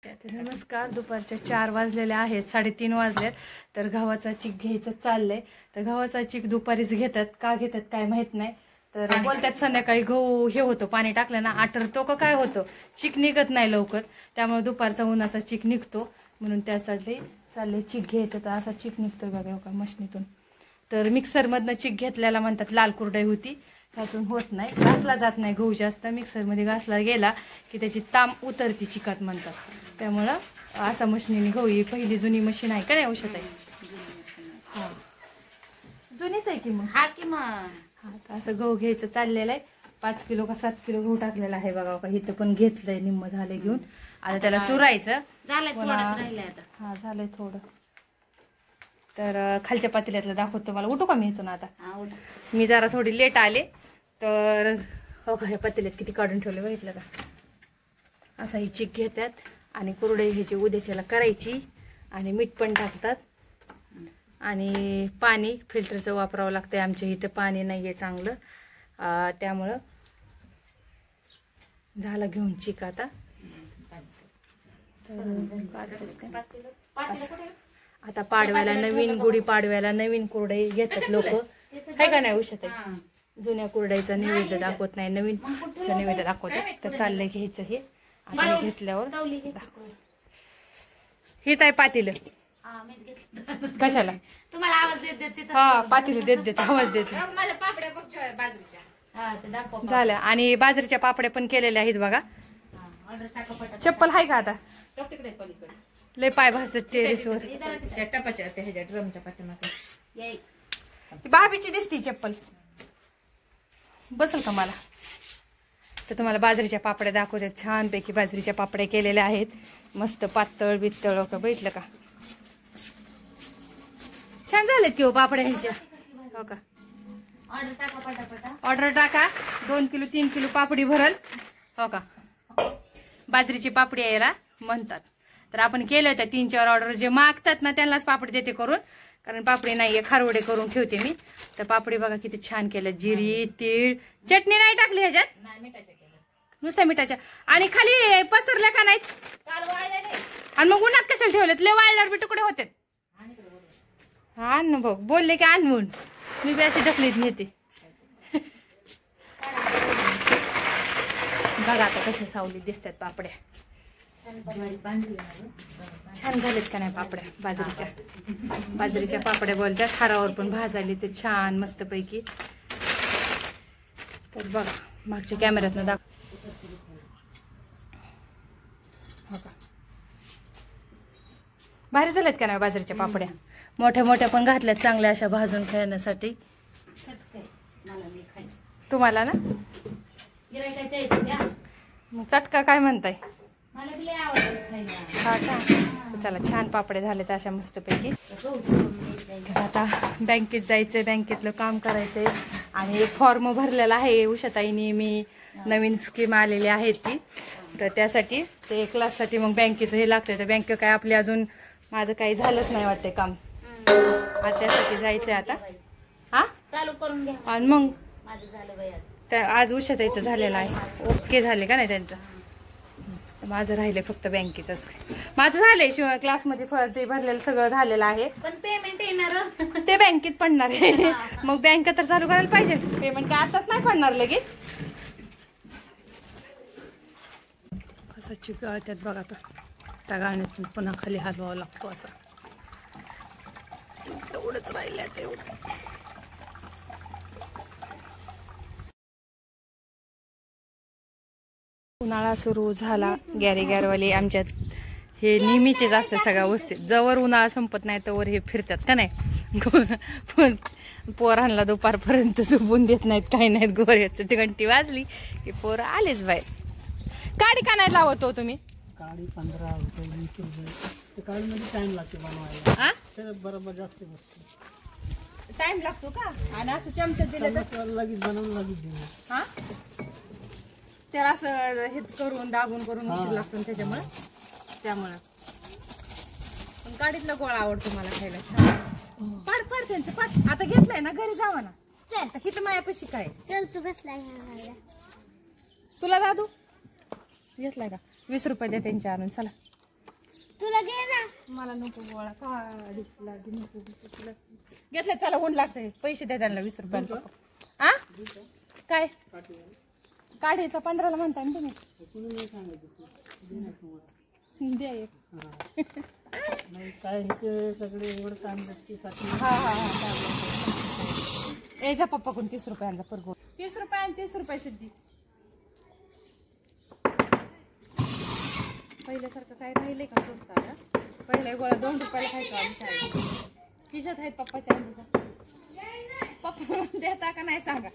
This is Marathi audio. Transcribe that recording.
नमस्कार. दुपारच्या 4 वाजलेले आहेत, 3:30 वाजलेत. तर गव्हाचा चीक घ्यायचं चाललंय. तर गव्हाचा चीक दुपारीच घेतात, का घेतात काय माहित नाही. तर बोलतात संध्याकाळी गहू हे होतो, पाणी टाकलं ना आटरतो का काय होतं, चीक निघत नाही लवकर, त्यामुळे दुपारचा उन्हाचा चीक निघतो, म्हणून त्यासाठी चाललंय चीक घ्यायचं. तर असा चीक निघतोय बघा का मशनीतून. तर मिक्सरमधनं चीक घेतल्याला म्हणतात लाल कुरडई होती, त्यातून होत नाही, घासला जात नाही गहू जास्त. मिक्सरमध्ये घासला गेला की त्याची ताम उतरती चिकात म्हणतात. त्यामुळं असा मशनीने गहू, ही पहिली जुनी मशीन आहे का नाही औषध आहे, हा जुनीच आहे की मग. हा की मग हा, असं गहू घ्यायचं चाललेलं आहे. 5 किलो का 7 किलो गहू टाकलेला आहे बघा का. इथं पण घेतलंय, निम्म झालंय घेऊन. आता त्याला चुरायचं झालंय, थोडंच राहिलंय आता. हा झालंय थोडं. तर खालच्या पातेल्यातलं दाखवतो तुम्हाला. उठू का मी इथून आता. मी जरा थोडी लेट आले, तर हो का ह्या पातेल्यात किती काढून ठेवले बघितलं का. असा ही चीक घेतात आणि कुरडई ह्याची उद्याच्याला करायची, आणि मीठ पण टाकतात, आणि पाणी फिल्टरचं वापरावं लागतंय. आमच्या इथं पाणी नाहीये चांगलं, त्यामुळं झाला घेऊन चीक आता. आता पाडव्याला नवीन, गुढी पाडव्याला नवीन कुरडई घेतात लोक, आहे का नाही उषा ताई. जुन्या कुरडईचा नैवेद्य दाखवत नाही, नवीन नैवेद्य दाखवतात. तर चाललंय घ्यायचं हे. आता घेतल्यावर दाखव. हे ताई पातील कशाला तुम्हाला आवाज देत देते. हा पातील देत देत आवाज देते. झालं. आणि बाजरीच्या पापड्या पण केलेल्या आहेत बघा. चप्पल आहे का आता. लय पाय भाजतात टेरेसवर. भाभीची दिसती चप्पल, बसल का मला. तर तुम्हाला बाजरीच्या पापड्या दाखवते. छानपैकी बाजरीच्या पापड्या केलेल्या आहेत, मस्त पातळ बित्तळ का. बैठलं का, छान झालेत की हो पापड्या ह्याच्या. हो का, ऑर्डर टाका. 2 किलो 3 किलो पापडी भरल. हो का, बाजरीची पापडी यायला म्हणतात. तर आपण केलं होतं 3-4 ऑर्डर. जे मागतात ना त्यांनाच पापडी देते करून, कारण पापडी नाहीये, खारवडे करून ठेवते मी. तर पापडी बघा किती छान केल्या. जिरी, तीळ, चटणी नाही टाकली ह्याच्यात, नुसत्या मिठाच्या. आणि खाली पसरल्या का नाहीत, आणि मग उन्हात कशाला ठेवलेत. लय वाळल्यावर बी तुकडे होते. हा न बघ, बोलले की आणून मी बी अशी ढकलीत नेते. बघा आता कशा सावलीत दिसतात पापड्या. छान झालेत का नाही पापड्या बाजरीच्या. बाजरीच्या पापड्या बोलत्या, खारावर पण भाजायले ते छान मस्त पैकी. तर बघा मागच्या कॅमेऱ्यातनं दाखव. हो का, भारी झाल्यात का नाही बाजरीच्या पापड्या. मोठ्या मोठ्या पण घातल्यात चांगल्या अशा भाजून खाण्यासाठी. तुम्हाला ना मग चटका काय म्हणताय. हा का. चला छान पापडे झालेत अशा मस्तपैकी. आता बँकेत जायचंय, बँकेतलं काम करायचंय. आणि एक फॉर्म भरलेला आहे उषाताईनी, मी नवीन स्कीम आलेली आहे ती. तर त्यासाठी ते क्लाससाठी मग बँकेचं हे लागतंय. तर बँक काय आपली अजून माझं काही झालंच नाही वाटतंय काम. त्यासाठी जायचंय आता. हा चालू करून घ्या. आणि मग माझं झालं बाई आज उषाताईचं झालेलं आहे, ओके झाले का नाही त्यांचं. माझं राहिलंय फक्त बँकेचंच. माझं झालंय शिवाय क्लासमध्ये ते भरलेलं सगळं झालेलं आहे, पण पेमेंट येणार ते बँकेत पडणार आहे. मग बँक तर चालू करायला पाहिजे. पेमेंट काय आताच नाही पडणार लगेच. कसा चिकळ त्यात बघा. त्या गाण्यातून पुन्हा खाली हलवावं लागतो असं. तेवढंच राहिलंय तेवढं. उन्हाळा सुरू झाला. गॅरेगॅरवाले आमच्यात हे नेहमीचेच असते सगळ्या वस्तीत. जवळ उन्हाळा संपत नाही तवर हे फिरतात का नाही. पण पोरांना दुपारपर्यंत झोपून देत नाहीत, काही नाहीत. गोळ्याची घंटी वाजली की पोरं आलेच बाहेर. काडी का नाही लावतो तुम्ही. काडी 15 रुपये 20 रुपये. काडीमध्ये टाइम लागतो बनवायला. बरोबर जास्त टाइम लागतो का. आणि असं चमचा दिलं तर लगेच बनवून लगेच देऊ. हा त्याला असं हे करून दाबून करून उशीर लागतो त्याच्यामुळे. पण काडीतला गोळा आवडतो मला खायला. छान पाड पाड त्यांचं पाड. आता घेतलाय ना, घरी जावा ना. चल हिथं मायापाशी काय. चल तू बसलाय. तुला दादू घेतलाय का. 20 रुपये द्या त्यांच्या आणून. चला तुला घे ना. मला नको गोळा काढीला नको तुला घेतलं. चला ऊन लागतंय. पैसे द्या त्यांना 20 रुपये. आ काय काढायचा 15ला म्हणताय ना तुम्ही. कुणी नाही सांगितलं द्या एक. नाही काय हे सगळे एवढं काम लागते. हा हा हा ए जा पप्पाकडून 30 रुपयांचा परगो. 30 रुपये आणि 30 रुपये सिद्धी. पहिल्यासारखं काय राहिलंय का स्वस्त आता. पहिल्या गोळा 2 रुपयाला खायचो आम्ही शाळेत. खिशात आहेत पप्पाच्या अंडीचा. पप्पा देता का नाही सांगा.